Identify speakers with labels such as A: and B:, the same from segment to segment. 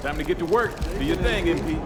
A: Time to get to work. Do your thing, MP.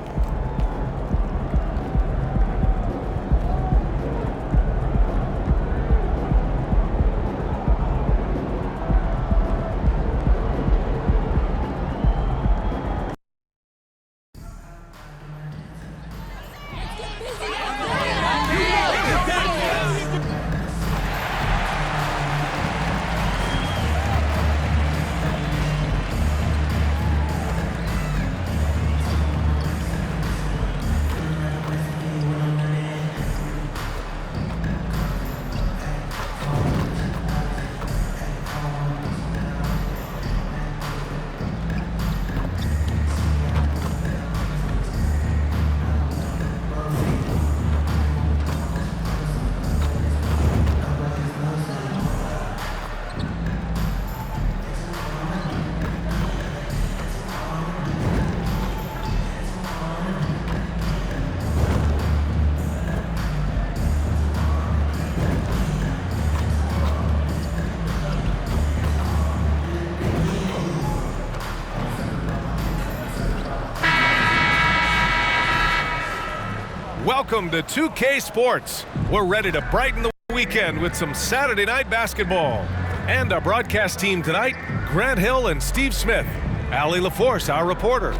B: Welcome to 2K Sports. We're ready to brighten the weekend with some Saturday night basketball. And our broadcast team tonight, Grant Hill and Steve Smith. Allie LaForce, our reporter.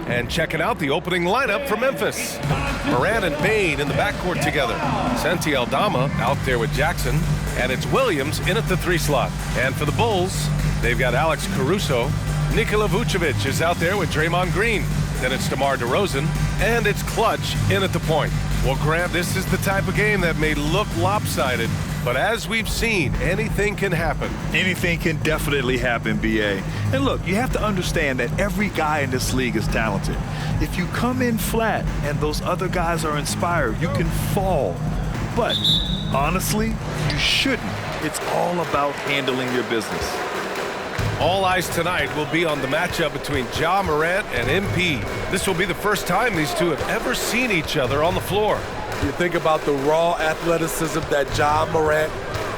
B: And checking out the opening lineup for Memphis. Moran and Bain in the backcourt together. Santi Aldama out there with Jackson. And it's Williams in at the 3 slot. And for the Bulls, they've got Alex Caruso. Nikola Vucevic is out there with Draymond Green. Then it's Demar DeRozan, and it's Clutch in at the point. Well, Grant, this is the type of game that may look lopsided, but as we've seen, anything can happen.
C: Anything can definitely happen, B.A. And look, you have to understand that every guy in this league is talented. If you come in flat and those other guys are inspired, you can fall. But honestly, you shouldn't. It's all about handling your business.
B: All eyes tonight will be on the matchup between Ja Morant and MP. This will be the first time these two have ever seen each other on the floor.
D: You think about the raw athleticism that Ja Morant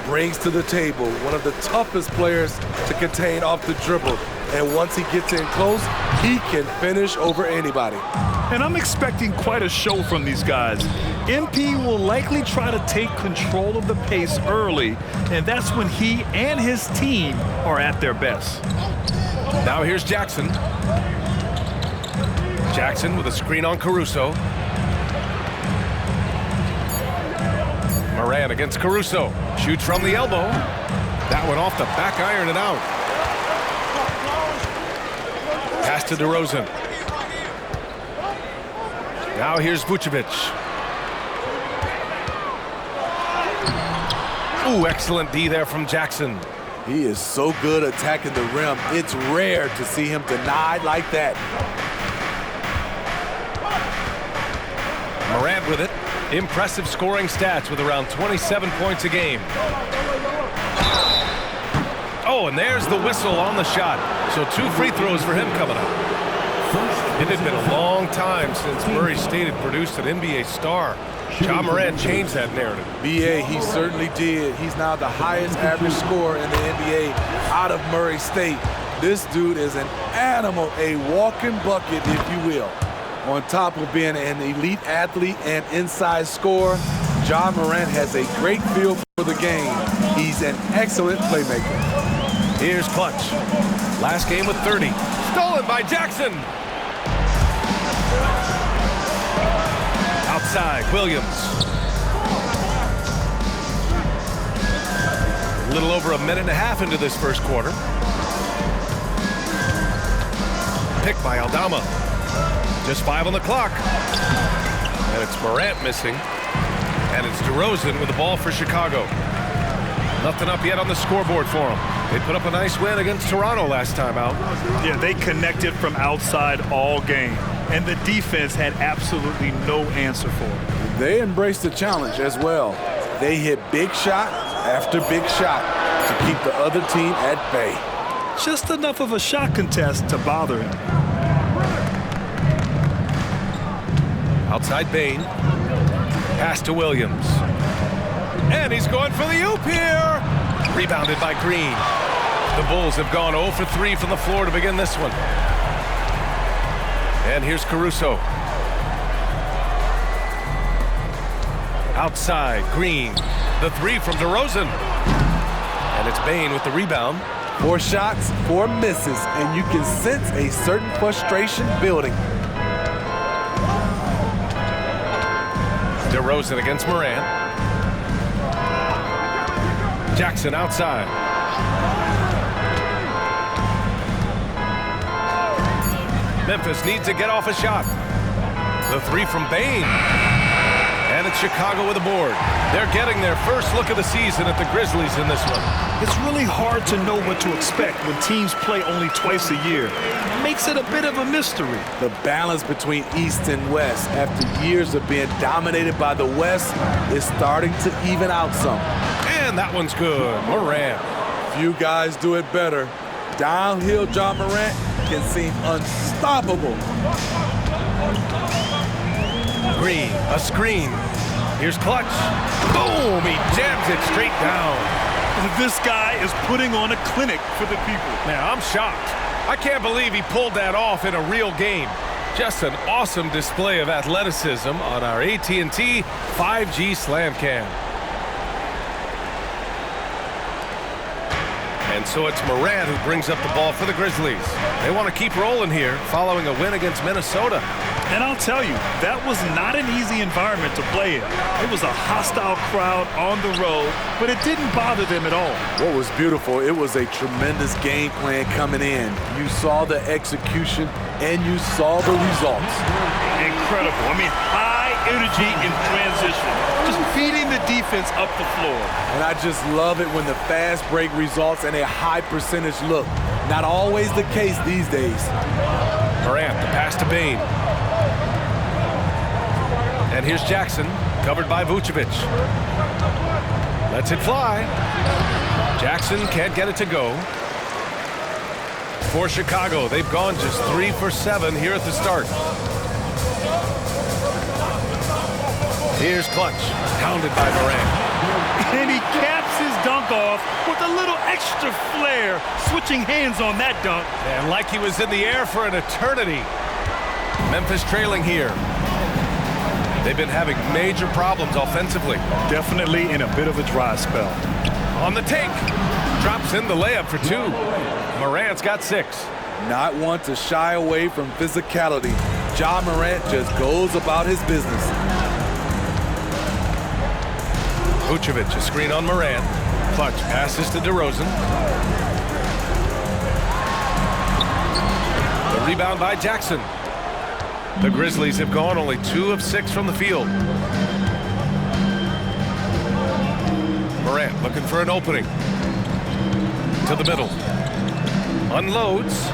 D: brings to the table, one of the toughest players to contain off the dribble. And once he gets in close, he can finish over anybody.
C: And I'm expecting quite a show from these guys. MP will likely try to take control of the pace early, and that's when he and his team are at their best.
B: Now here's Jackson. Jackson with a screen on Caruso. Moran against Caruso. Shoots from the elbow. That one off the back iron and out. Pass to DeRozan. Now here's Vucevic. Ooh, excellent D there from Jackson.
D: He is so good attacking the rim. It's rare to see him denied like that.
B: Morant with it. Impressive scoring stats with around 27 points a game. Oh, and there's the whistle on the shot. So 2 free throws for him coming up. It had been a long time since Murray State had produced an NBA star. Ja Morant changed that narrative.
D: B.A., he certainly did. He's now the highest average scorer in the NBA out of Murray State. This dude is an animal, a walking bucket, if you will. On top of being an elite athlete and inside scorer, Ja Morant has a great feel for the game. He's an excellent playmaker.
B: Here's Clutch. Last game with 30. Stolen by Jackson. Outside, Williams. A little over a minute and a half into this first quarter. Pick by Aldama. Just 5 on the clock. And it's Morant missing. And it's DeRozan with the ball for Chicago. Nothing up yet on the scoreboard for them. They put up a nice win against Toronto last time out.
C: Yeah, they connected from outside all game. And the defense had absolutely no answer for it.
D: They embraced the challenge as well. They hit big shot after big shot to keep the other team at bay.
C: Just enough of a shot contest to bother him.
B: Outside Bain. Pass to Williams. And he's going for the oop here. Rebounded by Green. The Bulls have gone 0 for 3 from the floor to begin this one. And here's Caruso. Outside, Green. The three from DeRozan. And it's Bane with the rebound.
D: 4 shots, 4 misses, and you can sense a certain frustration building.
B: DeRozan against Morant. Jackson outside. Memphis needs to get off a shot. The three from Bane. And it's Chicago with a board. They're getting their first look of the season at the Grizzlies in this one.
C: It's really hard to know what to expect when teams play only twice a year. It makes it a bit of a mystery.
D: The balance between East and West after years of being dominated by the West is starting to even out some.
B: And that one's good. Morant.
D: Few guys do it better. Downhill John Morant can seem unstoppable.
B: Green, a screen. Here's Clutch. Boom! He jams it straight down.
C: This guy is putting on a clinic for the people.
B: Man, I'm shocked. I can't believe he pulled that off in a real game. Just an awesome display of athleticism on our AT&T 5G Slam Cam. And so it's Morant who brings up the ball for the Grizzlies. They want to keep rolling here following a win against Minnesota.
C: And I'll tell you, that was not an easy environment to play in. It was a hostile crowd on the road, but it didn't bother them at all.
D: What was beautiful, it was a tremendous game plan coming in. You saw the execution and you saw the results.
C: Incredible. I mean, high energy in transition. Just feeding the defense up the floor.
D: And I just love it when the fast break results in a high percentage look. Not always the case these days.
B: Morant, the pass to Bane. And here's Jackson, covered by Vucevic. Lets it fly. Jackson can't get it to go. For Chicago, they've gone just 3 for 7 here at the start. Here's Clutch, pounded by Morant.
C: And he caps his dunk off with a little extra flair, switching hands on that dunk.
B: And like he was in the air for an eternity. Memphis trailing here. They've been having major problems offensively.
C: Definitely in a bit of a dry spell.
B: On the take. Drops in the layup for 2. Morant's got 6.
D: Not one to shy away from physicality. Ja Morant just goes about his business.
B: Vucevic, a screen on Morant. Clutch passes to DeRozan. The rebound by Jackson. The Grizzlies have gone only 2 of 6 from the field. Morant looking for an opening. To the middle. Unloads.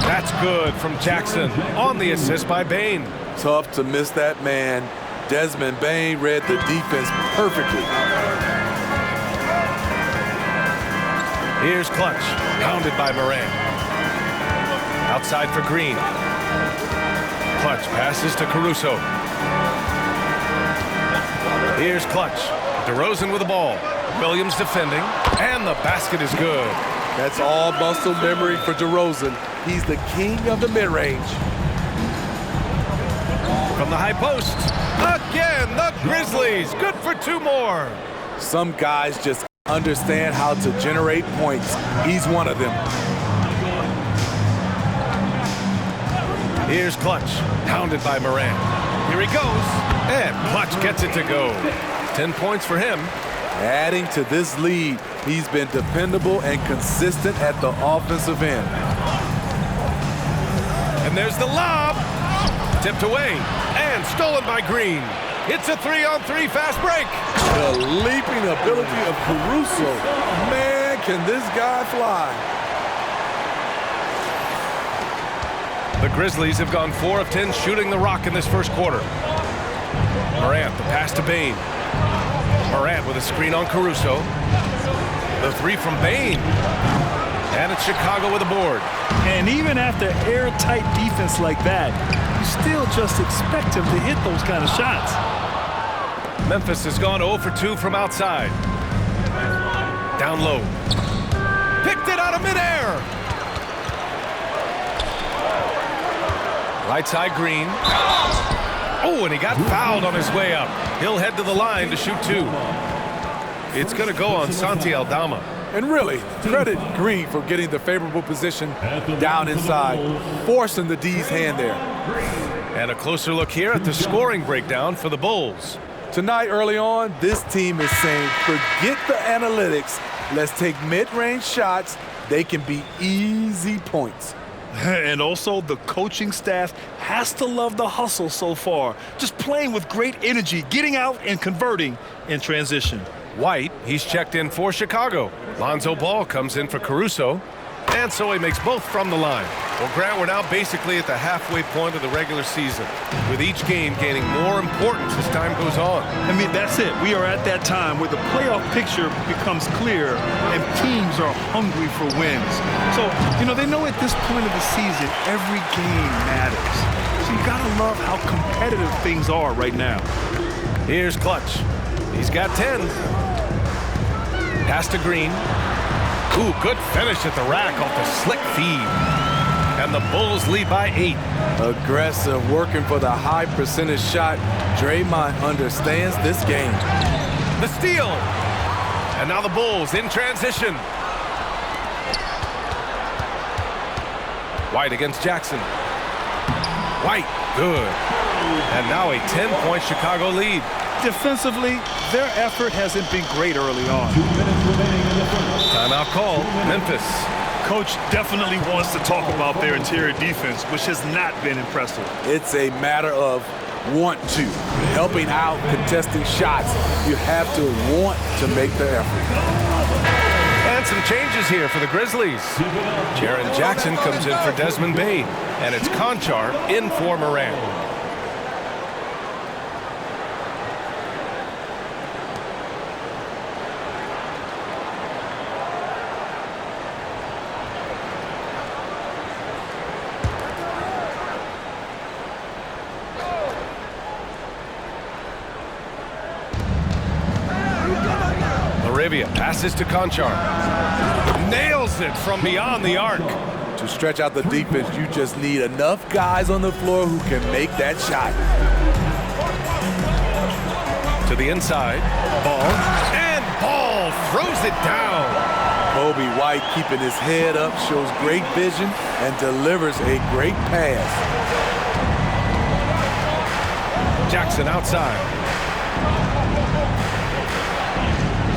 B: That's good from Jackson on the assist by Bane.
D: Tough to miss that man. Desmond Bane read the defense perfectly.
B: Here's Clutch, pounded by Morant. Outside for Green. Clutch passes to Caruso. Here's Clutch. DeRozan with the ball. Williams defending, and the basket is good.
D: That's all muscle memory for DeRozan. He's the king of the mid-range.
B: From the high post. Again, the Grizzlies. Good for 2 more.
D: Some guys just understand how to generate points. He's one of them.
B: Here's Clutch, pounded by Morant. Here he goes, and Clutch gets it to go. 10 points for him.
D: Adding to this lead, he's been dependable and consistent at the offensive end.
B: And there's the lob. Tipped away and stolen by Green. It's a 3-on-3 fast break.
D: The leaping ability of Caruso. Man, can this guy fly.
B: The Grizzlies have gone 4 of 10 shooting the rock in this first quarter. Morant, the pass to Bane. Morant with a screen on Caruso. The 3 from Bane. And it's Chicago with a board.
C: And even after airtight defense like that, you still just expect him to hit those kind of shots.
B: Memphis has gone 0 for 2 from outside. Down low. Picked it out of midair. Right side, Green. Oh, and he got fouled on his way up. He'll head to the line to shoot 2. It's going to go on Santi Aldama.
D: And really, credit Green for getting the favorable position down inside, forcing the D's hand there.
B: And a closer look here at the scoring breakdown for the Bulls.
D: Tonight, early on, this team is saying, forget the analytics. Let's take mid-range shots. They can be easy points.
C: And also, the coaching staff has to love the hustle so far. Just playing with great energy, getting out and converting in transition.
B: White, he's checked in for Chicago. Lonzo Ball comes in for Caruso. And so he makes both from the line. Well, Grant, we're now basically at the halfway point of the regular season, with each game gaining more importance as time goes on.
C: I mean, that's it. We are at that time where the playoff picture becomes clear and teams are hungry for wins. So, they know at this point of the season, every game matters. So you gotta love how competitive things are right now.
B: Here's Clutch. He's got 10. Pass to Green. Ooh, good finish at the rack off the slick feed. And the Bulls lead by 8.
D: Aggressive, working for the high percentage shot. Draymond understands this game.
B: The steal. And now the Bulls in transition. White against Jackson. White, good. And now a 10-point Chicago lead.
C: Defensively, their effort hasn't been great early on.
B: Timeout call, Memphis.
C: Coach definitely wants to talk about their interior defense, which has not been impressive.
D: It's a matter of want to. Helping out, contesting shots. You have to want to make the effort.
B: And some changes here for the Grizzlies. Jaren Jackson comes in for Desmond Bane. And it's Conchar in for Moran. Passes to Conchar. Nails it from beyond the arc.
D: To stretch out the defense, you just need enough guys on the floor who can make that shot.
B: To the inside. Ball. And Ball throws it down.
D: Kobe White keeping his head up, shows great vision, and delivers a great pass.
B: Jackson outside.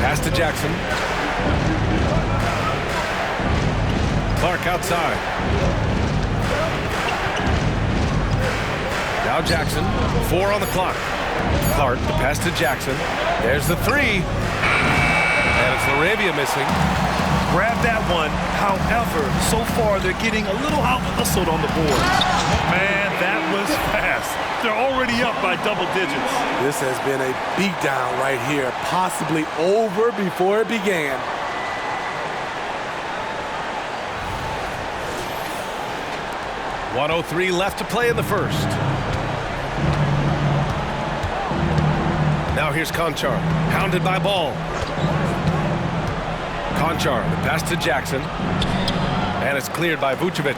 B: Pass to Jackson. Clark outside. Now Jackson. 4 on the clock. Clark, the pass to Jackson. There's the 3. And it's Laravia missing.
C: Grab that one. However, so far they're getting a little out-hustled on the boards. Man, that was fast. They're already up by double digits.
D: This has been a beatdown right here, possibly over before it began.
B: .103 left to play in the first. Now here's Conchar, hounded by Ball. Conchar, the pass to Jackson. And it's cleared by Vucevic.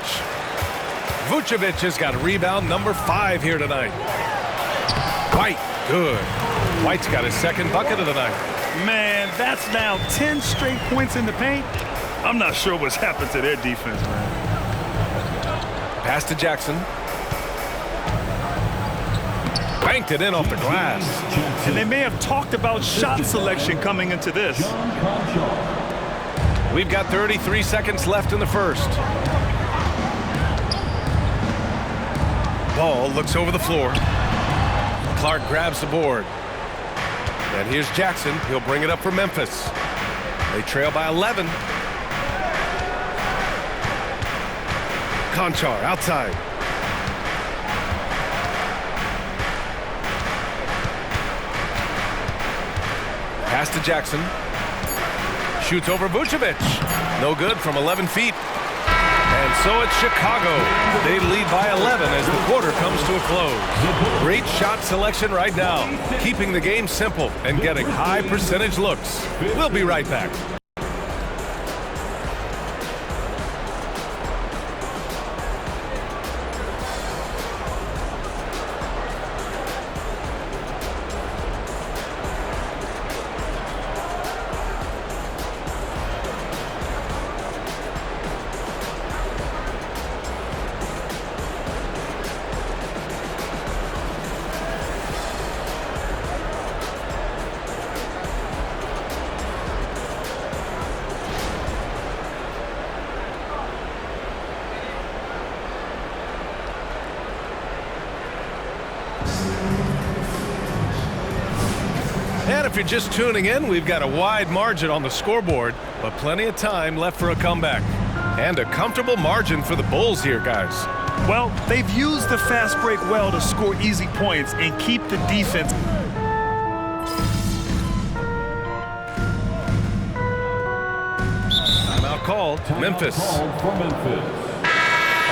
B: Vucevic has got rebound number 5 here tonight. White, good. White's got his second bucket of the night.
C: Man, that's now 10 straight points in the paint. I'm not sure what's happened to their defense, man.
B: Pass to Jackson. Banked it in off the glass.
C: And they may have talked about shot selection coming into this.
B: We've got 33 seconds left in the first. Ball looks over the floor. Clark grabs the board. And here's Jackson. He'll bring it up for Memphis. They trail by 11. Conchar outside. Pass to Jackson. Shoots over Vucevic. No good from 11 feet. And so it's Chicago. They lead by 11 as the quarter comes to a close. Great shot selection right now, keeping the game simple and getting high percentage looks. We'll be right back. And if you're just tuning in, we've got a wide margin on the scoreboard, but plenty of time left for a comeback. And a comfortable margin for the Bulls here, guys.
C: Well, they've used the fast break well to score easy points and keep the defense.
B: Timeout called, Memphis.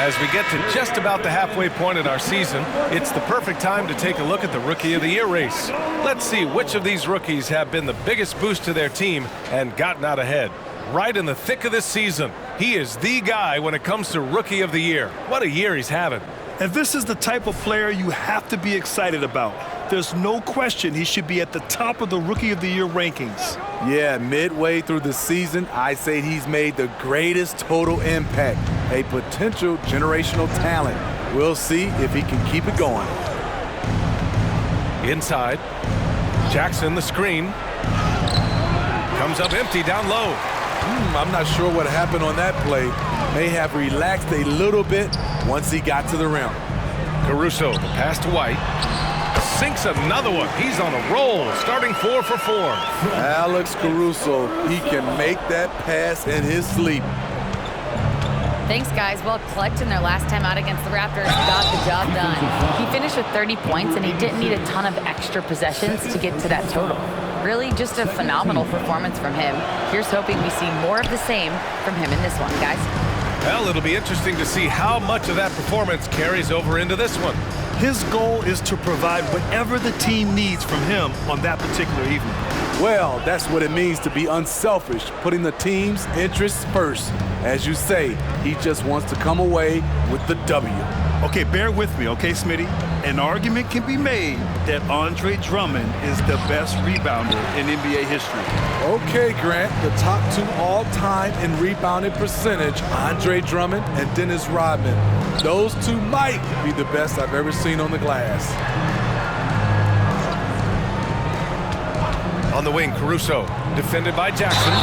B: As we get to just about the halfway point in our season, it's the perfect time to take a look at the Rookie of the Year race. Let's see which of these rookies have been the biggest boost to their team and gotten out ahead. Right in the thick of this season, he is the guy when it comes to Rookie of the Year. What a year he's having.
C: And this is the type of player you have to be excited about. There's no question he should be at the top of the Rookie of the Year rankings.
D: Yeah, midway through the season, I say he's made the greatest total impact, a potential generational talent. We'll see if he can keep it going.
B: Inside, Jackson, the screen. Comes up empty down low.
D: I'm not sure what happened on that play. May have relaxed a little bit once he got to the rim.
B: Caruso, the pass to White. Sinks another one. He's on a roll, starting 4 for 4.
D: Alex Caruso, he can make that pass in his sleep.
E: Thanks, guys. Well, clutch in their last time out against the Raptors got the job done. He finished with 30 points, and he didn't need a ton of extra possessions to get to that total. Really just a phenomenal performance from him. Here's hoping we see more of the same from him in this one, guys.
B: Well, it'll be interesting to see how much of that performance carries over into this one.
C: His goal is to provide whatever the team needs from him on that particular evening.
D: Well, that's what it means to be unselfish, putting the team's interests first. As you say, he just wants to come away with the W.
C: Okay, bear with me, okay, Smitty? An argument can be made that Andre Drummond is the best rebounder in NBA history.
D: Okay, Grant, the top 2 all-time in rebounding percentage, Andre Drummond and Dennis Rodman. Those 2 might be the best I've ever seen on the glass.
B: On the wing, Caruso, defended by Jackson.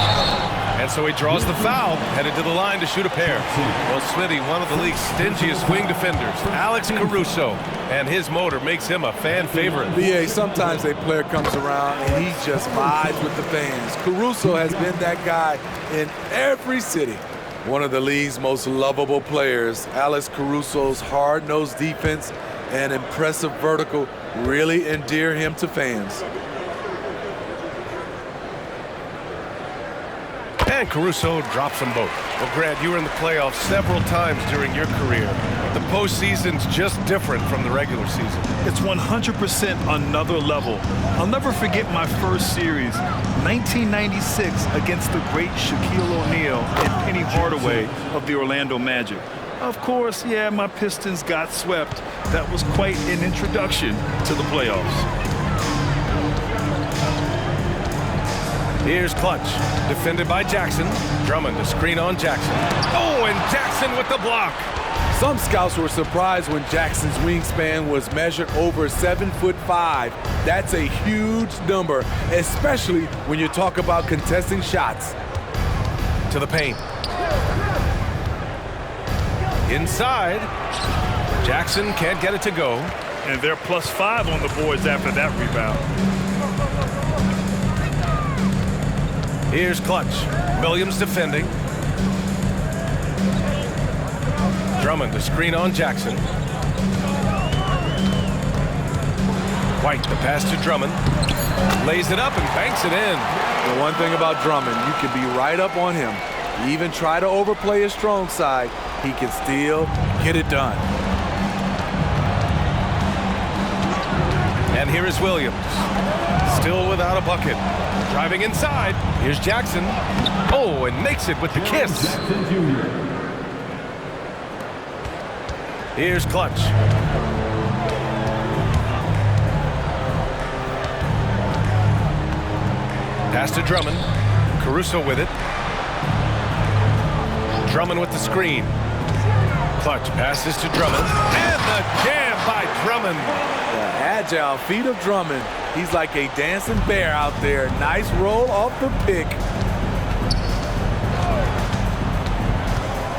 B: And so he draws the foul, headed to the line to shoot a pair. Well, Smitty, one of the league's stingiest wing defenders, Alex Caruso, and his motor makes him a fan favorite.
D: BA, sometimes a player comes around and he just vibes with the fans. Caruso has been that guy in every city. One of the league's most lovable players, Alex Caruso's hard-nosed defense and impressive vertical really endear him to fans.
B: And Caruso drops them both. Well, Grant, you were in the playoffs several times during your career. The postseason's just different from the regular season.
C: It's 100% another level. I'll never forget my first series, 1996, against the great Shaquille O'Neal and Penny Hardaway of the Orlando Magic. Of course, yeah, my Pistons got swept. That was quite an introduction to the playoffs.
B: Here's Clutch, defended by Jackson. Drummond to screen on Jackson. Oh, and Jackson with the block.
D: Some scouts were surprised when Jackson's wingspan was measured over 7'5". That's a huge number, especially when you talk about contesting shots.
B: To the paint. Inside. Jackson can't get it to go.
C: And they're +5 on the boards after that rebound.
B: Here's Clutch. Williams defending. Drummond to screen on Jackson. White, the pass to Drummond. Lays it up and banks it in.
D: The one thing about Drummond, you can be right up on him. You even try to overplay his strong side, he can still get it done.
B: And here is Williams. Still without a bucket. Driving inside. Here's Jackson. Oh, and makes it with the kiss. Here's Clutch. Pass to Drummond. Caruso with it. Drummond with the screen. Clutch passes to Drummond. And the jam by Drummond.
D: The agile feet of Drummond. He's like a dancing bear out there. Nice roll off the pick.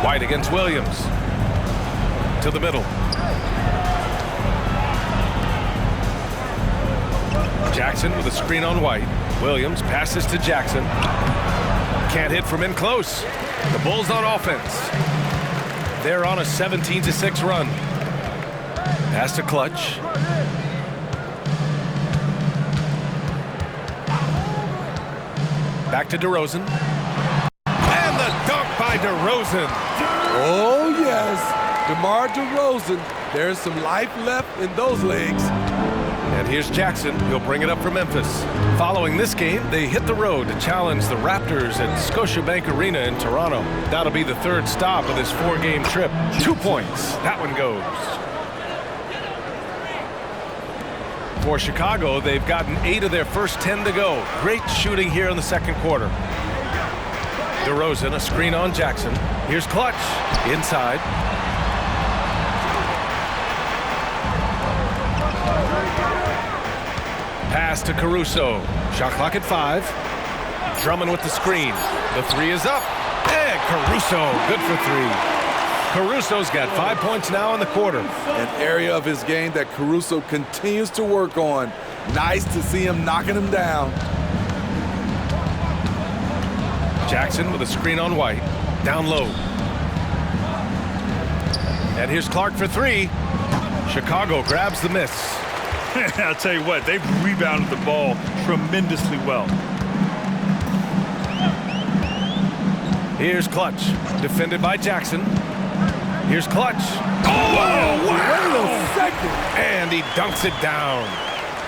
B: White against Williams. To the middle. Jackson with a screen on White. Williams passes to Jackson. Can't hit from in close. The Bulls on offense. They're on a 17-6 run. Pass to Clutch. Back to DeRozan. And the dunk by DeRozan.
D: Oh, yes. DeMar DeRozan. There's some life left in those legs.
B: And here's Jackson. He'll bring it up for Memphis. Following this game, they hit the road to challenge the Raptors at Scotiabank Arena in Toronto. That'll be the third stop of this 4-game trip. 2 points. That one goes. For Chicago, they've gotten 8 of their first 10 to go. Great shooting here in the second quarter. DeRozan, a screen on Jackson. Here's Clutch. Inside. Pass to Caruso. Shot clock at 5. Drummond with the screen. The 3 is up. And Caruso, good for 3. Caruso's got 5 points now in the quarter.
D: An area of his game that Caruso continues to work on. Nice to see him knocking him down.
B: Jackson with a screen on White. Down low. And here's Clark for 3. Chicago grabs the miss.
C: I'll tell you what, they've rebounded the ball tremendously well.
B: Here's Clutch. Defended by Jackson. Here's Clutch. Oh,
D: wow.
B: Wait a second. And he dunks it down.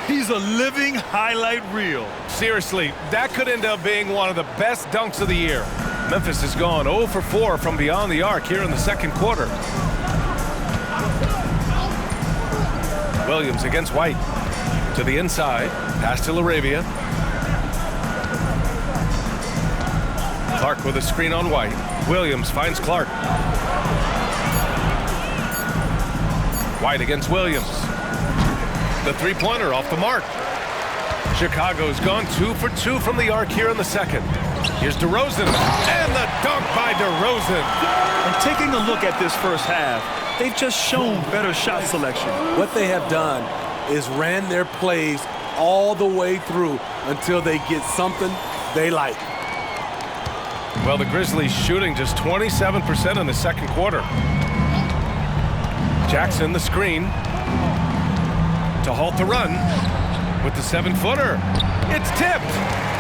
C: He's a living highlight reel.
B: Seriously, that could end up being one of the best dunks of the year. Memphis has gone 0 for 4 from beyond the arc here in the second quarter. Williams against White. To the inside. Pass to LaRavia. Clark with a screen on White. Williams finds Clark. White against Williams. The three-pointer off the mark. Chicago's gone 2 for 2 from the arc here in the second. Here's DeRozan. And the dunk by DeRozan.
C: And taking a look at this first half, they've just shown better shot selection.
D: What they have done is ran their plays all the way through until they get something they like.
B: Well, the Grizzlies shooting just 27% in the second quarter. Jackson, the screen. To halt the run with the 7-footer. It's tipped.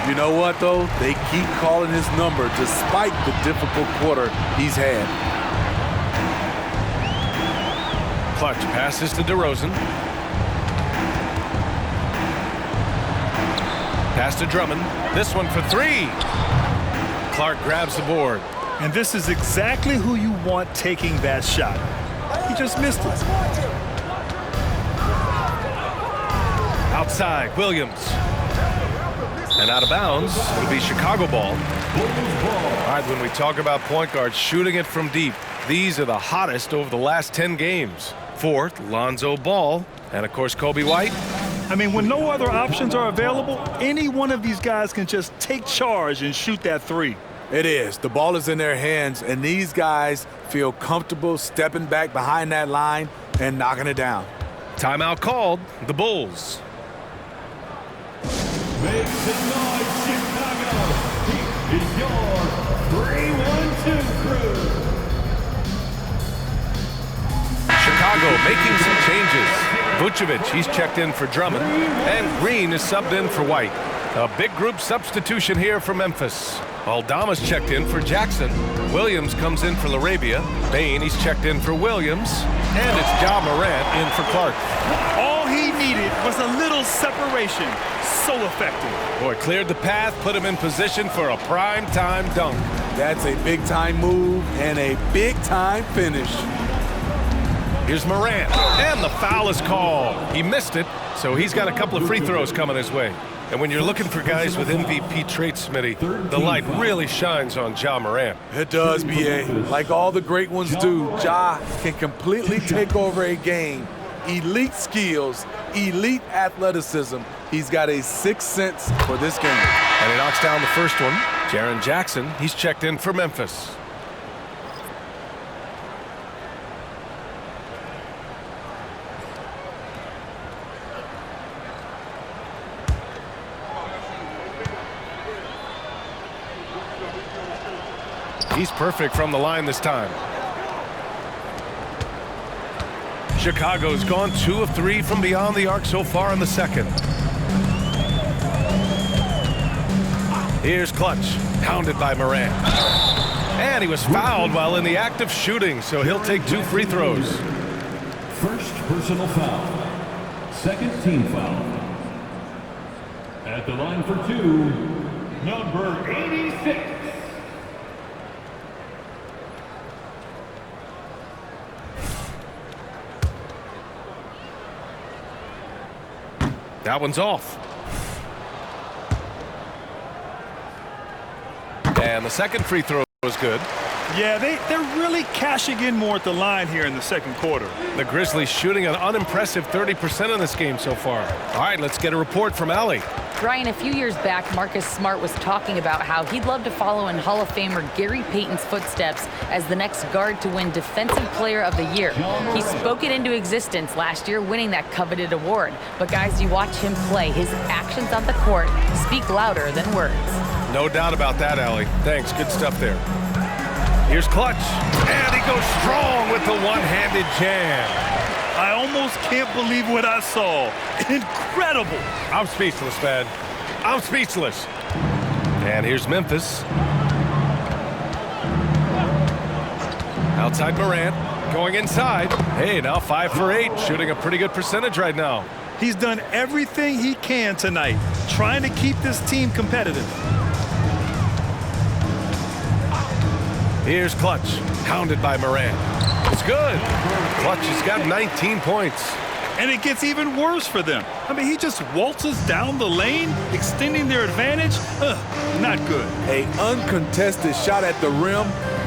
D: You know what, though? They keep calling his number despite the difficult quarter he's had.
B: Clutch passes to DeRozan. Pass to Drummond. This one for 3. Clark grabs the board.
C: And this is exactly who you want taking that shot. He just missed it.
B: Outside, Williams. And out of bounds, it'll be Chicago ball. All right, when we talk about point guards shooting it from deep, these are the hottest over the last 10 games. 4th, Lonzo Ball, and of course, Kobe White.
C: I mean, when no other options are available, any one of these guys can just take charge and shoot that 3.
D: It is. The ball is in their hands, and these guys feel comfortable stepping back behind that line and knocking it down.
B: Timeout called. The Bulls.
A: Make some noise, Chicago. It's your 3-1-2 crew.
B: Chicago making some changes. Vucevic, he's checked in for Drummond, and Green is subbed in for White. A big group substitution here for Memphis. Aldama's checked in for Jackson. Williams comes in for LaRavia. Bain, he's checked in for Williams. And it's Ja Morant in for Clark.
C: All he needed was a little separation. So effective.
B: Boy, cleared the path, put him in position for a prime-time dunk.
D: That's a big-time move and a big-time finish.
B: Here's Morant, and the foul is called. He missed it, so he's got a couple of free throws coming his way. And when you're looking for guys with MVP traits, Smitty, the light really shines on Ja Morant.
D: It does, B.A. Like all the great ones do, Ja can completely take over a game. Elite skills, elite athleticism. He's got a sixth sense for this game.
B: And he knocks down the first one. Jaren Jackson, he's checked in for Memphis. He's perfect from the line this time. Chicago's gone 2 of 3 from beyond the arc so far in the second. Here's Clutch, hounded by Morant. And he was fouled while in the act of shooting, so he'll take 2 free throws.
A: First personal foul. Second team foul. At the line for 2, number 86.
B: That one's off. And the second free throw was good.
C: Yeah, they're really cashing in more at the line here in the second quarter.
B: The Grizzlies shooting an unimpressive 30% in this game so far. All right, let's get a report from Allie.
E: Brian, a few years back, Marcus Smart was talking about how he'd love to follow in Hall of Famer Gary Payton's footsteps as the next guard to win Defensive Player of the Year. He spoke it into existence last year, winning that coveted award. But guys, you watch him play, his actions on the court speak louder than words.
B: No doubt about that, Allie. Thanks, good stuff there. Here's Clutch, and he goes strong with the one-handed jam.
C: I almost can't believe what I saw. Incredible.
B: I'm speechless, man. I'm speechless. And here's Memphis. Outside Morant, going inside. Hey, now 5 for 8, shooting a pretty good percentage right now.
C: He's done everything he can tonight, trying to keep this team competitive.
B: Here's Clutch, hounded by Morant. It's good. Clutch has got 19 points.
C: And it gets even worse for them. I mean, he just waltzes down the lane, extending their advantage. Not good.
D: An uncontested shot at the rim,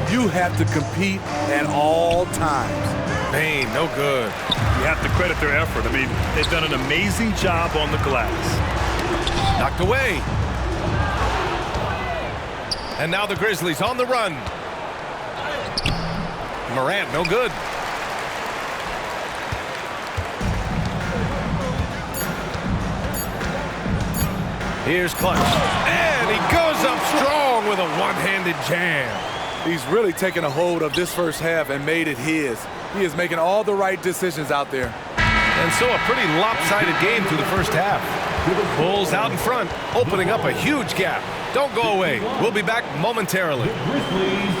D: you have to compete at all times.
B: Maine, no good.
C: You have to credit their effort. I mean, they've done an amazing job on the glass.
B: Knocked away. And now the Grizzlies on the run. Morant, no good. Here's Clutch. And he goes up strong with a one-handed jam.
D: He's really taken a hold of this first half and made it his. He is making all the right decisions out there.
B: And so a pretty lopsided game through the first half. Bulls out in front, opening up a huge gap. Don't go away. We'll be back momentarily.
A: Grizzlies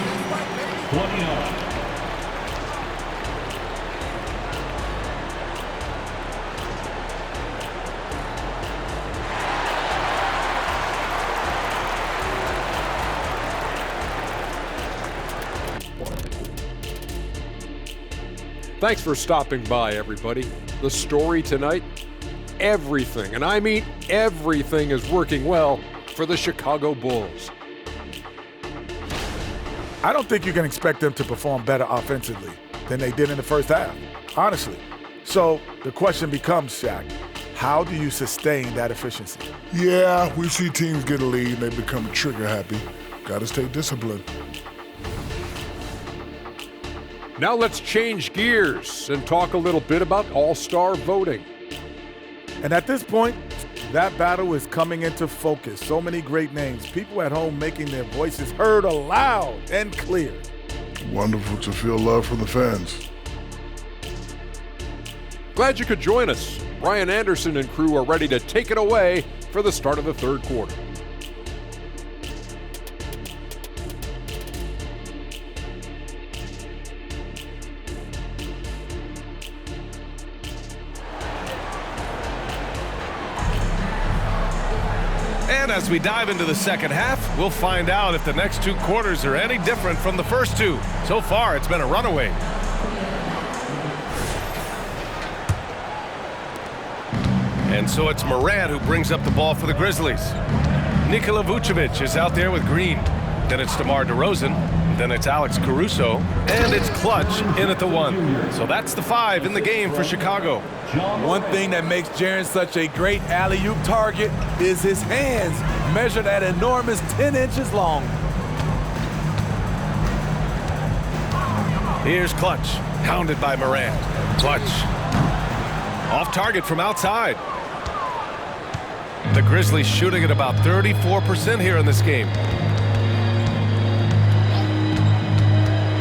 A: 29.
F: Thanks for stopping by, everybody. The story tonight, everything, and I mean everything, is working well for the Chicago Bulls.
G: I don't think you can expect them to perform better offensively than they did in the first half, honestly. So the question becomes, Shaq, how do you sustain that efficiency?
H: Yeah, we see teams get a lead and they become trigger happy. Got to stay disciplined.
F: Now let's change gears and talk a little bit about all-star voting.
G: And at this point, that battle is coming into focus. So many great names. People at home making their voices heard aloud and clear.
H: Wonderful to feel love from the fans.
F: Glad you could join us. Brian Anderson and crew are ready to take it away for the start of the third quarter.
B: And as we dive into the second half, we'll find out if the next 2 quarters are any different from the first 2. So far, it's been a runaway. And so it's Morant who brings up the ball for the Grizzlies. Nikola Vucevic is out there with Green. Then it's DeMar DeRozan. Then it's Alex Caruso. And it's Clutch in at the 1. So that's the 5 in the game for Chicago.
D: One thing that makes Jaren such a great alley-oop target is his hands, measured at enormous 10 inches long.
B: Here's Clutch, hounded by Morant. Clutch. Off target from outside. The Grizzlies shooting at about 34% here in this game.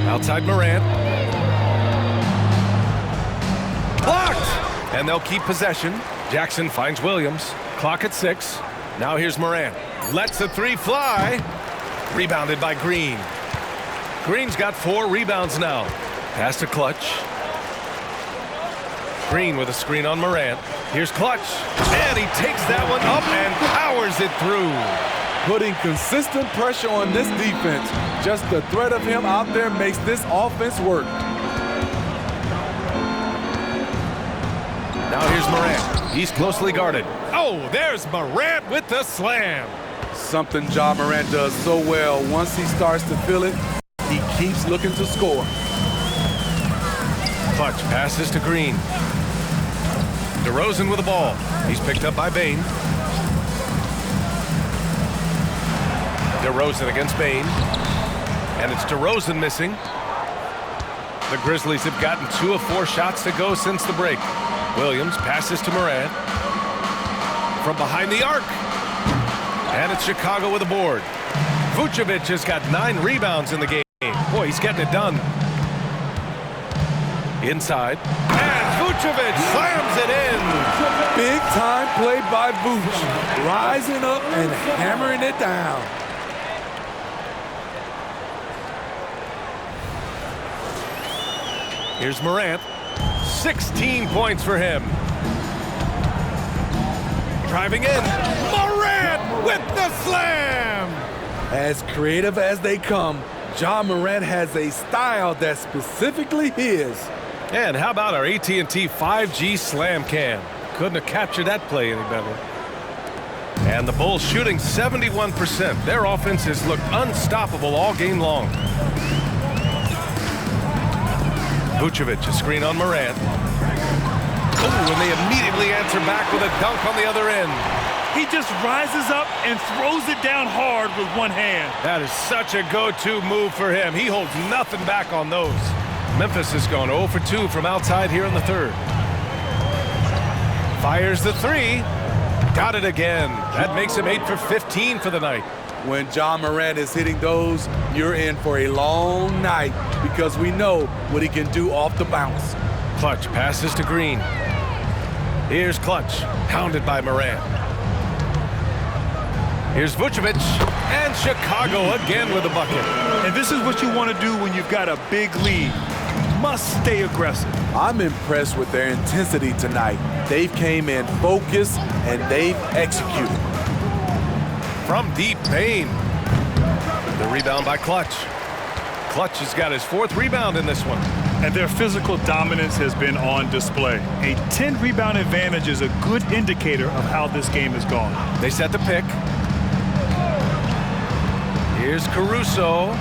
B: Outside Morant. Blocked! And they'll keep possession. Jackson finds Williams. Clock at 6. Now here's Morant. Lets the three fly. Rebounded by Green. Green's got 4 rebounds now. Pass to Clutch. Green with a screen on Morant. Here's Clutch. And he takes that one up and powers it through.
D: Putting consistent pressure on this defense. Just the threat of him out there makes this offense work.
B: Now here's Morant. He's closely guarded. Oh, there's Morant with the slam.
D: Something Ja Morant does so well. Once he starts to feel it, he keeps looking to score.
B: Clutch passes to Green. DeRozan with the ball. He's picked up by Bane. DeRozan against Bane. And it's DeRozan missing. The Grizzlies have gotten 2 of 4 shots to go since the break. Williams passes to Morant. From behind the arc. And it's Chicago with a board. Vucevic has got 9 rebounds in the game. Boy, he's getting it done. Inside. And Vucevic slams it in.
D: Big time play by Vuce. Rising up and hammering it down.
B: Here's Morant. 16 points for him. Driving in. Morant with the slam.
D: As creative as they come, Ja Morant has a style that's specifically his.
B: And how about our AT&T 5G slam cam? Couldn't have captured that play any better. And the Bulls shooting 71%. Their offense has looked unstoppable all game long. Vucevic, a screen on Morant. Oh, and they immediately answer back with a dunk on the other end.
I: He just rises up and throws it down hard with one hand.
B: That is such a go-to move for him. He holds nothing back on those. Memphis has gone 0 for 2 from outside here in the third. Fires the 3. Got it again. That makes him 8 for 15 for the night.
D: When Ja Morant is hitting those, you're in for a long night because we know what he can do off the bounce.
B: Clutch passes to Green. Here's Clutch, hounded by Morant. Here's Vucevic, and Chicago again with a bucket.
I: And this is what you want to do when you've got a big lead. Must stay aggressive.
D: I'm impressed with their intensity tonight. They've came in focused and they've executed.
B: From deep, Bane. The rebound by Clutch. Clutch has got his 4th rebound in this one.
I: And their physical dominance has been on display. A 10-rebound advantage is a good indicator of how this game has gone.
B: They set the pick. Here's Caruso.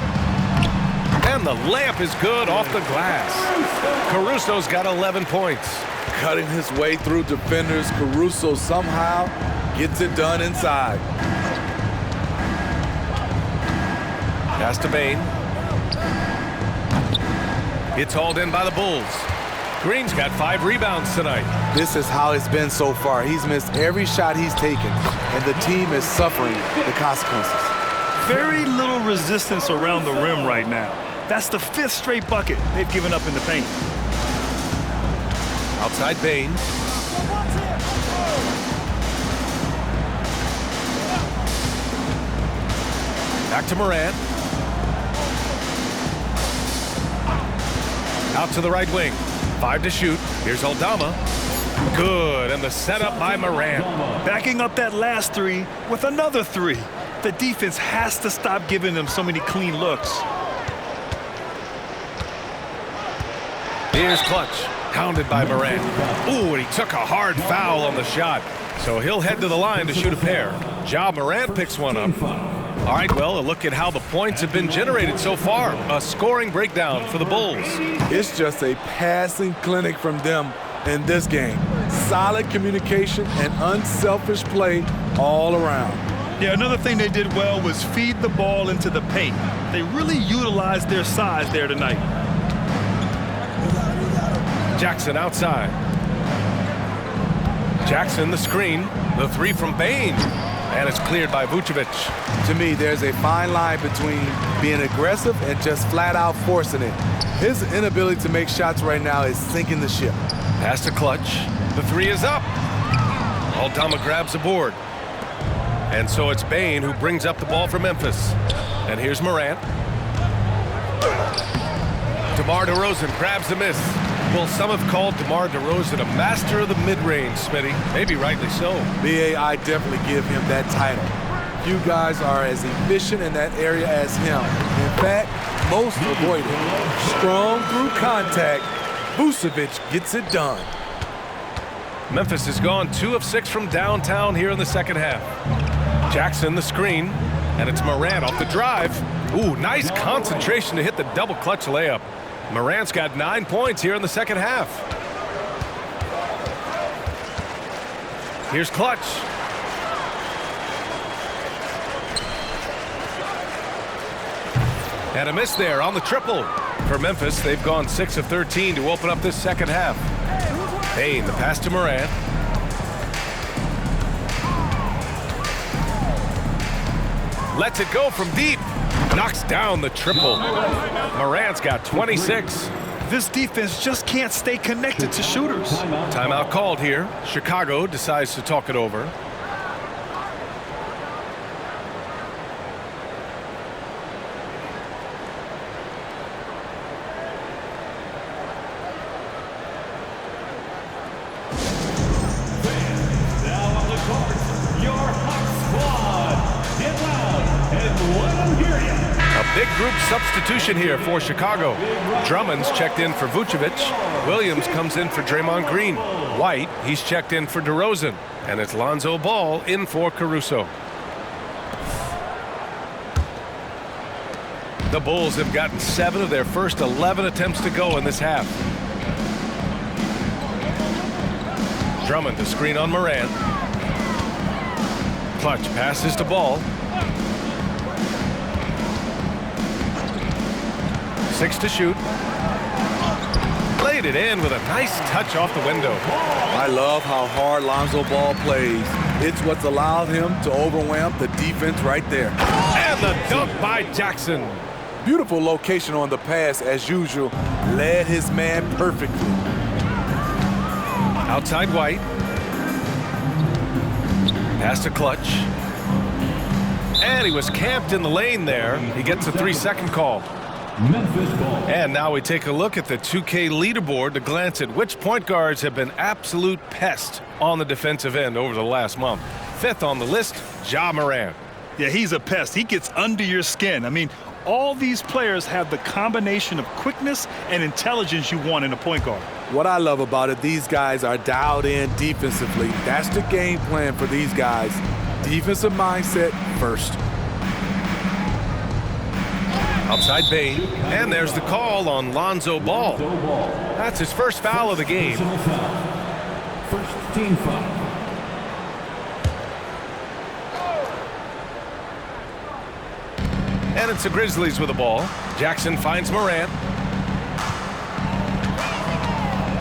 B: And the layup is good off the glass. Caruso's got 11 points.
D: Cutting his way through defenders, Caruso somehow gets it done inside.
B: Pass to Bane. It's hauled in by the Bulls. Green's got 5 rebounds tonight.
D: This is how it's been so far. He's missed every shot he's taken, and the team is suffering the consequences.
I: Very little resistance around the rim right now. That's the 5th straight bucket they've given up in the paint.
B: Outside Bane. Back to Morant. Out to the right wing. 5 to shoot. Here's Aldama. Good, and the setup by Morant.
I: Backing up that last 3 with another 3. The defense has to stop giving them so many clean looks.
B: Here's Clutch, hounded by Morant. Ooh, and he took a hard foul on the shot. So he'll head to the line to shoot a pair. Ja Morant picks one up. All right, well, a look at how the points have been generated so far. A scoring breakdown for the Bulls.
D: It's just a passing clinic from them in this game. Solid communication and unselfish play all around.
I: Yeah, another thing they did well was feed the ball into the paint. They really utilized their size there tonight.
B: Jackson outside. Jackson the screen. The 3 from Bane. And it's cleared by Vucevic.
D: To me, there's a fine line between being aggressive and just flat out forcing it. His inability to make shots right now is sinking the ship.
B: Pass to Clutch. The three is up. Aldama grabs the board. And so it's Bane who brings up the ball for Memphis. And here's Morant. DeMar DeRozan grabs the miss. Well, some have called DeMar DeRozan a master of the mid-range, Smitty. Maybe rightly so.
D: BA, I definitely give him that title. Few guys are as efficient in that area as him. In fact, most avoid it. Strong through contact, Vucevic gets it done.
B: Memphis has gone 2 of 6 from downtown here in the second half. Jackson the screen, and it's Morant off the drive. Ooh, nice concentration to hit the double clutch layup. Morant's got 9 points here in the second half. Here's Clutch. And a miss there on the triple. For Memphis, they've gone 6 of 13 to open up this second half. Bane, the pass to Morant. Lets it go from deep. Knocks down the triple. Morant's got 26.
I: This defense just can't stay connected to shooters.
B: Timeout called here. Chicago decides to talk it over. Big group substitution here for Chicago. Drummond's checked in for Vucevic. Williams comes in for Draymond Green. White, he's checked in for DeRozan. And it's Lonzo Ball in for Caruso. The Bulls have gotten 7 of their first 11 attempts to go in this half. Drummond to screen on Morant. Clutch passes to Ball. 6 to shoot. Laid it in with a nice touch off the window.
D: I love how hard Lonzo Ball plays. It's what's allowed him to overwhelm the defense right there.
B: And the dunk by Jackson.
D: Beautiful location on the pass as usual. Led his man perfectly.
B: Outside White. Pass to Clutch. And he was camped in the lane there. He gets a 3-second call.
A: Memphis ball.
B: And now we take a look at the 2K leaderboard to glance at which point guards have been absolute pests on the defensive end over the last month. 5th on the list, Ja Morant.
I: Yeah, he's a pest. He gets under your skin. I mean, all these players have the combination of quickness and intelligence you want in a point guard.
D: What I love about it, these guys are dialed in defensively. That's the game plan for these guys. Defensive mindset first.
B: Outside Bane, and there's the call on Lonzo Ball. That's his first foul of the game.
A: First team foul.
B: And it's the Grizzlies with the ball. Jackson finds Morant.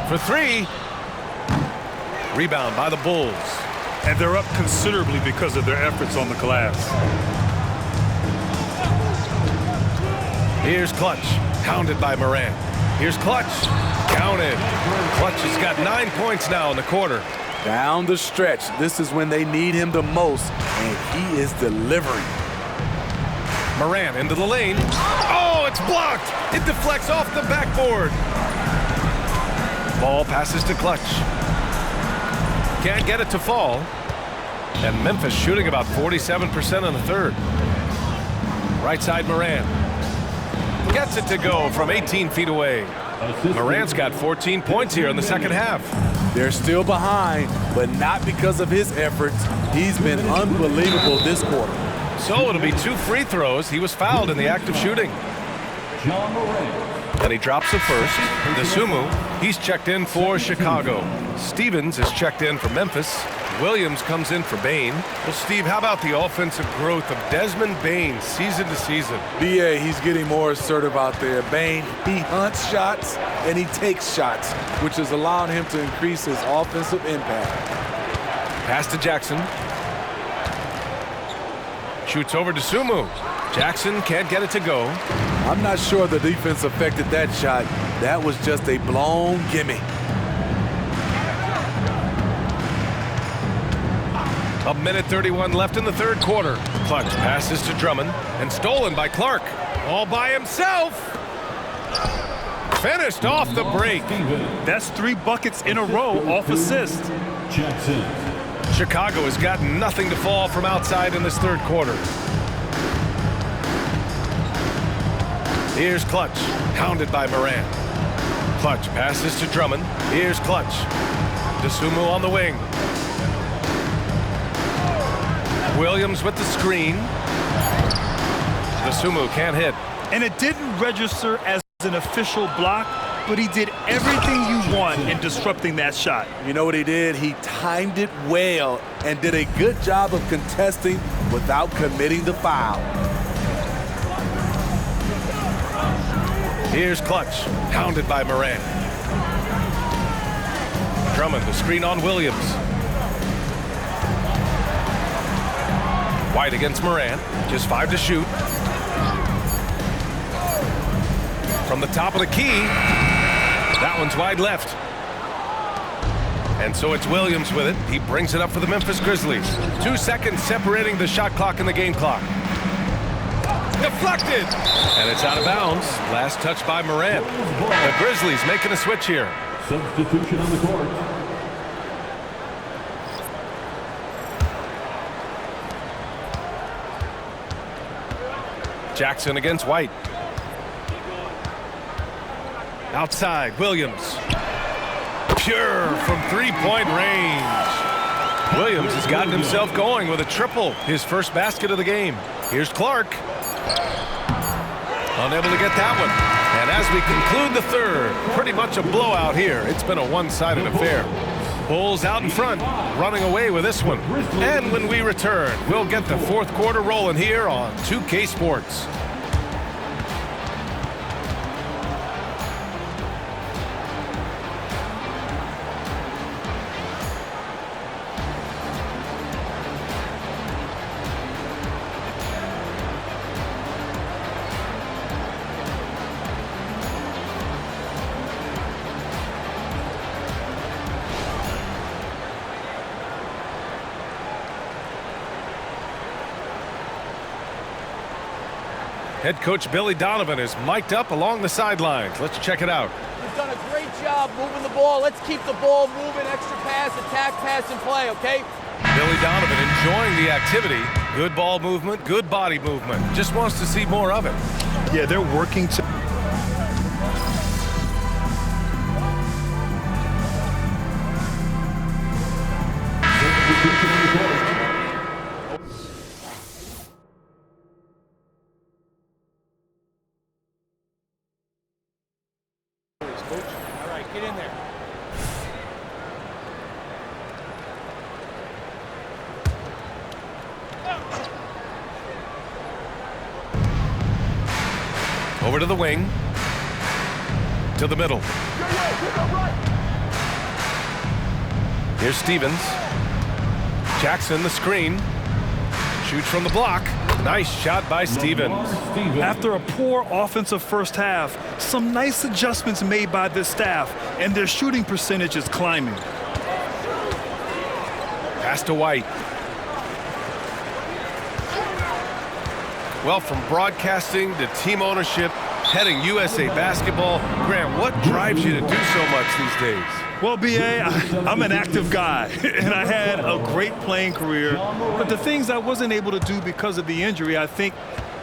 B: For 3. Rebound by the Bulls.
I: And they're up considerably because of their efforts on the glass.
B: Here's Clutch, pounded by Morant. Here's Clutch, counted. Clutch has got 9 points now in the quarter.
D: Down the stretch, this is when they need him the most, and he is delivering.
B: Morant into the lane. Oh, it's blocked. It deflects off the backboard. Ball passes to Clutch. Can't get it to fall. And Memphis shooting about 47% in the third. Right side Morant. Gets it to go from 18 feet away. Morant's got 14 points here in the second half.
D: They're still behind, but not because of his efforts. He's been unbelievable this quarter.
B: So it'll be 2 free throws. He was fouled in the act of shooting.
A: John Morant.
B: And he drops the first. Nasumu, he's checked in for Chicago. Stevens is checked in for Memphis. Williams comes in for Bane. Well, Steve, how about the offensive growth of Desmond Bane season to season?
D: BA, he's getting more assertive out there. Bane, he hunts shots and he takes shots, which has allowed him to increase his offensive impact.
B: Pass to Jackson. Shoots over to Sumu. Jackson can't get it to go.
D: I'm not sure the defense affected that shot. That was just a blown gimme.
B: A minute 31 left in the third quarter. Clutch passes to Drummond and stolen by Clark. All by himself. Finished off the break.
I: That's 3 buckets in a row off assist.
A: Jackson.
B: Chicago has got nothing to fall from outside in this third quarter. Here's Clutch, hounded by Morant. Clutch passes to Drummond. Here's Clutch. DeSumo on the wing. Williams with the screen. DeSumo can't hit.
I: And it didn't register as an official block, but he did everything you want in disrupting that shot.
D: You know what he did? He timed it well and did a good job of contesting without committing the foul.
B: Here's Clutch, hounded by Morant. Drummond, the screen on Williams. White against Morant, just 5 to shoot. From the top of the key, that one's wide left. And so it's Williams with it. He brings it up for the Memphis Grizzlies. 2 seconds separating the shot clock and the game clock. Deflected! And it's out of bounds. Last touch by Morant. The Grizzlies making a switch here.
A: Substitution on the court.
B: Jackson against White. Outside, Williams. Pure from 3-point range. Williams has gotten himself going with a triple, his first basket of the game. Here's Clark. Unable to get that one. And as we conclude the third, pretty much a blowout here. It's been a one-sided affair. Bulls out in front, running away with this one. And when we return, we'll get the fourth quarter rolling here on 2K Sports. Head coach Billy Donovan is mic'd up along the sidelines. Let's check it out.
J: He's done a great job moving the ball. Let's keep the ball moving, extra pass, attack, pass, and play, okay?
B: Billy Donovan enjoying the activity. Good ball movement, good body movement. Just wants to see more of it.
I: Yeah, they're working to...
A: Substitution on the court.
J: All right, get in there.
B: Over to the wing. To the middle. Here's Stevens. Jackson, the screen. Shoots from the block. Nice shot by Stevens.
I: After a poor offensive first half, some nice adjustments made by this staff, and their shooting percentage is climbing.
B: Pass to White. Well, from broadcasting to team ownership, heading USA basketball, Grant, what drives you to do so much these days?
I: Well, B.A., I'm an active guy, and I had a great playing career. But the things I wasn't able to do because of the injury, I think,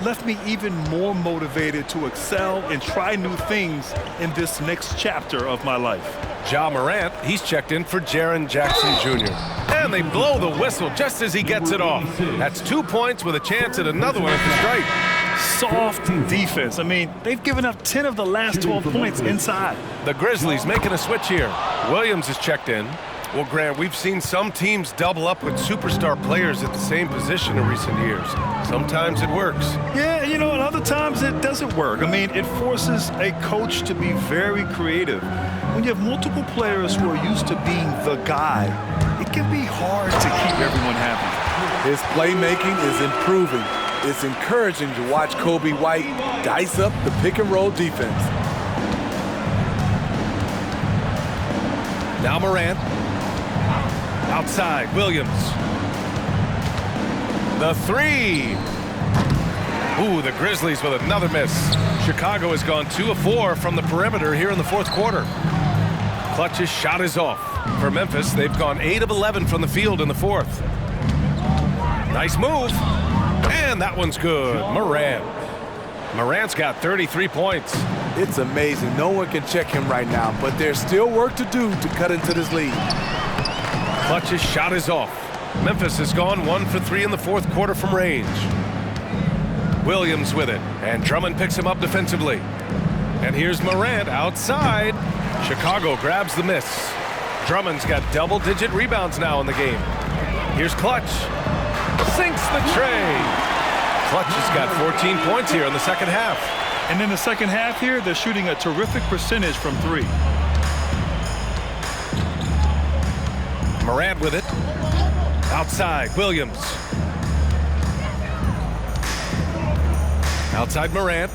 I: left me even more motivated to excel and try new things in this next chapter of my life.
B: Ja Morant, he's checked in for Jaren Jackson Jr. And they blow the whistle just as he gets it off. That's 2 points with a chance at another one at the strike.
I: Soft defense. I mean, they've given up 10 of the last 12 points inside.
B: The Grizzlies making a switch here. Williams is checked in. Well, Grant, we've seen some teams double up with superstar players at the same position in recent years. Sometimes it works.
I: Yeah, you know, and other times it doesn't work. I mean, it forces a coach to be very creative. When you have multiple players who are used to being the guy, it can be hard to keep everyone happy.
D: His playmaking is improving. It's encouraging to watch Kobe White dice up the pick-and-roll defense.
B: Now Morant. Outside, Williams. The three. Ooh, the Grizzlies with another miss. Chicago has gone 2 of 4 from the perimeter here in the fourth quarter. Clutch's shot is off. For Memphis, they've gone 8 of 11 from the field in the fourth. Nice move. And that one's good. Morant. Morant's got 33 points.
D: It's amazing. No one can check him right now, but there's still work to do to cut into this lead.
B: Clutch's shot is off. Memphis has gone 1 for 3 in the fourth quarter from range. Williams with it, and Drummond picks him up defensively. And here's Morant outside. Chicago grabs the miss. Drummond's got double-digit rebounds now in the game. Here's Clutch. Sinks the tray. Clutch has got 14 points here in the second half.
I: And in the second half here, they're shooting a terrific percentage from 3.
B: Morant with it. Outside, Williams. Outside Morant.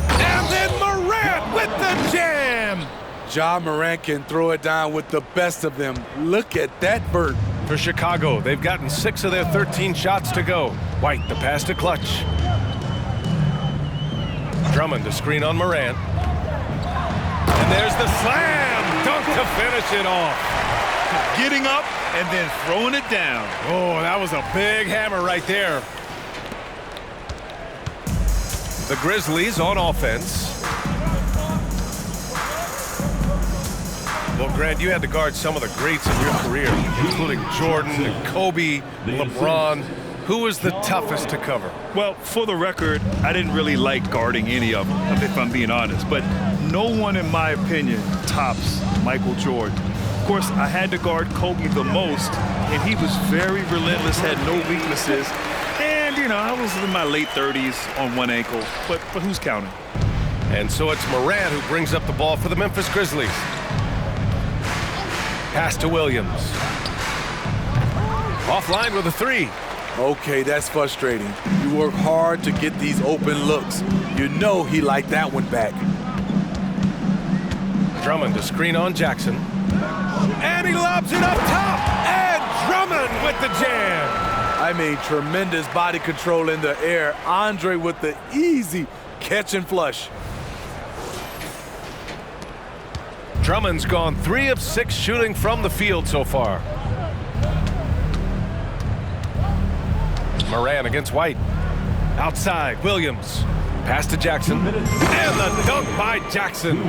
B: And then Morant with the jam!
D: Ja Morant can throw it down with the best of them. Look at that vert.
B: For Chicago, they've gotten 6 of their 13 shots to go. White, the pass to Clutch. Drummond to screen on Morant. And there's the slam! Dunk to finish it off.
I: Getting up and then throwing it down.
B: Oh, that was a big hammer right there. The Grizzlies on offense. Well, Grant, you had to guard some of the greats in your career, including Jordan, and Kobe, LeBron. Who was the toughest to cover?
I: Well, for the record, I didn't really like guarding any of them, if I'm being honest. But no one, in my opinion, tops Michael Jordan. Of course, I had to guard Kobe the most, and he was very relentless, had no weaknesses. And, you know, I was in my late 30s on one ankle, but who's counting?
B: And so it's Morant who brings up the ball for the Memphis Grizzlies. Pass to Williams. Offline with a 3.
D: Okay, that's frustrating. You work hard to get these open looks. You know he liked that one back.
B: Drummond to screen on Jackson. And he lobs it up top. And Drummond with the jam.
D: I mean, tremendous body control in the air. Andre with the easy catch and flush.
B: Drummond's gone 3 of 6 shooting from the field so far. Morant against White. Outside, Williams. Pass to Jackson. And the dunk by Jackson.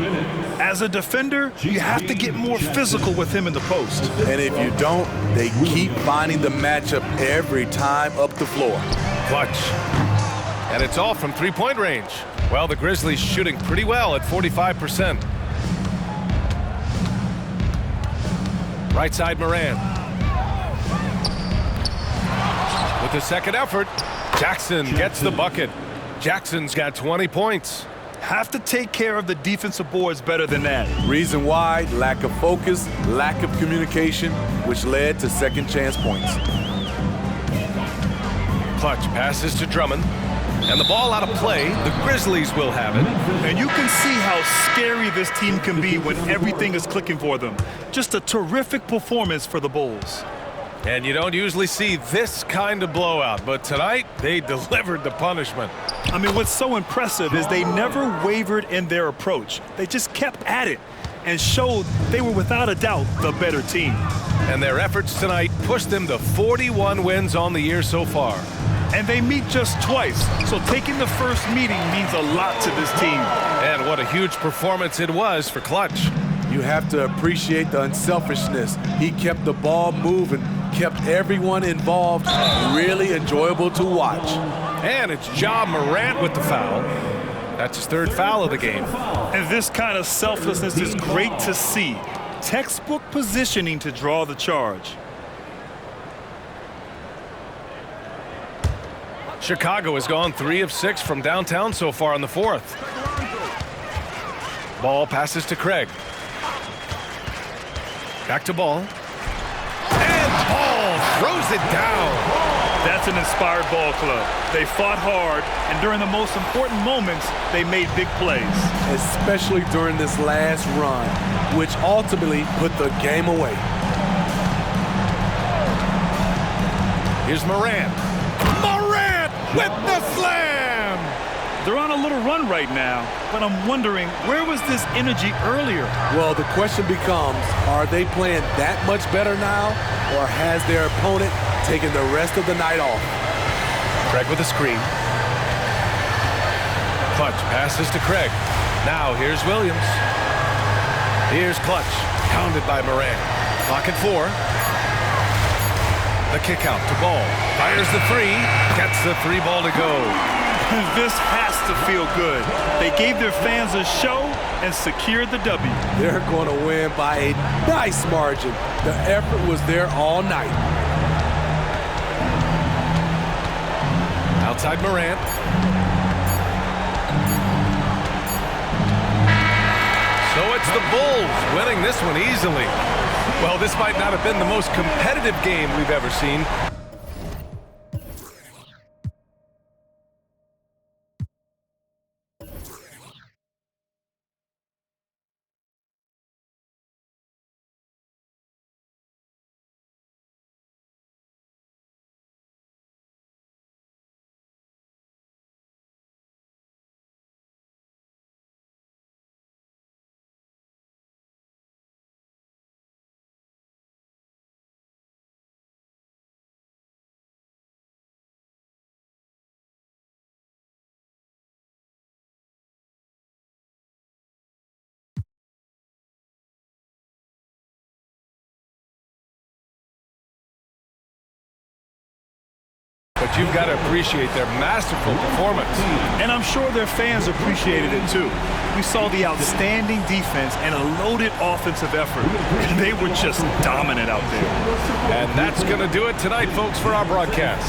I: As a defender, you have to get more physical with him in the post.
D: And if you don't, they keep finding the matchup every time up the floor.
B: Clutch. And it's all from three-point range. Well, the Grizzlies shooting pretty well at 45%. Right side, Morant. With the second effort, Jackson gets the bucket. Jackson's got 20 points.
I: Have to take care of the defensive boards better than that.
D: Reason why? Lack of focus, lack of communication, which led to second chance points.
B: Clutch passes to Drummond. And the ball out of play, the Grizzlies will have it.
I: And you can see how scary this team can be when everything is clicking for them. Just a terrific performance for the Bulls.
B: And you don't usually see this kind of blowout, but tonight they delivered the punishment.
I: I mean, what's so impressive is they never wavered in their approach. They just kept at it and showed they were without a doubt the better team.
B: And their efforts tonight pushed them to 41 wins on the year so far.
I: And they meet just twice, so taking the first meeting means a lot to this team.
B: And what a huge performance it was for Clutch.
D: You have to appreciate the unselfishness. He kept the ball moving, kept everyone involved, really enjoyable to watch.
B: And it's Ja Morant with the foul. That's his 3rd foul of the game.
I: And this kind of selflessness is great to see. Textbook positioning to draw the charge.
B: Chicago has gone 3 of 6 from downtown so far in the 4th. Ball passes to Craig. Back to Ball. And Ball throws it down.
I: That's an inspired ball club. They fought hard, and during the most important moments, they made big plays.
D: Especially during this last run, which ultimately put the game away.
B: Here's Morant. Morant with the slam!
I: They're on a little run right now, but I'm wondering, where was this energy earlier?
D: Well, the question becomes, are they playing that much better now, or has their opponent taken the rest of the night off?
B: Craig with a screen. Clutch passes to Craig. Now here's Williams. Here's Clutch, pounded by Morant. Clock at 4. The kick out to Ball. Fires the 3. Gets the 3 ball to go.
I: This has to feel good. They gave their fans a show and secured the W.
D: They're going to win by a nice margin. The effort was there all night.
B: Outside Morant. So it's the Bulls winning this one easily. Well, this might not have been the most competitive game we've ever seen. But you've got to appreciate their masterful performance.
I: And I'm sure their fans appreciated it too. We saw the outstanding defense and a loaded offensive effort. They were just dominant out there.
B: And that's going to do it tonight, folks, for our broadcast.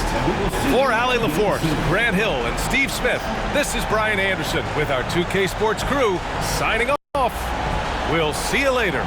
B: For Allie LaForce, Grant Hill, and Steve Smith, this is Brian Anderson with our 2K Sports crew signing off. We'll see you later.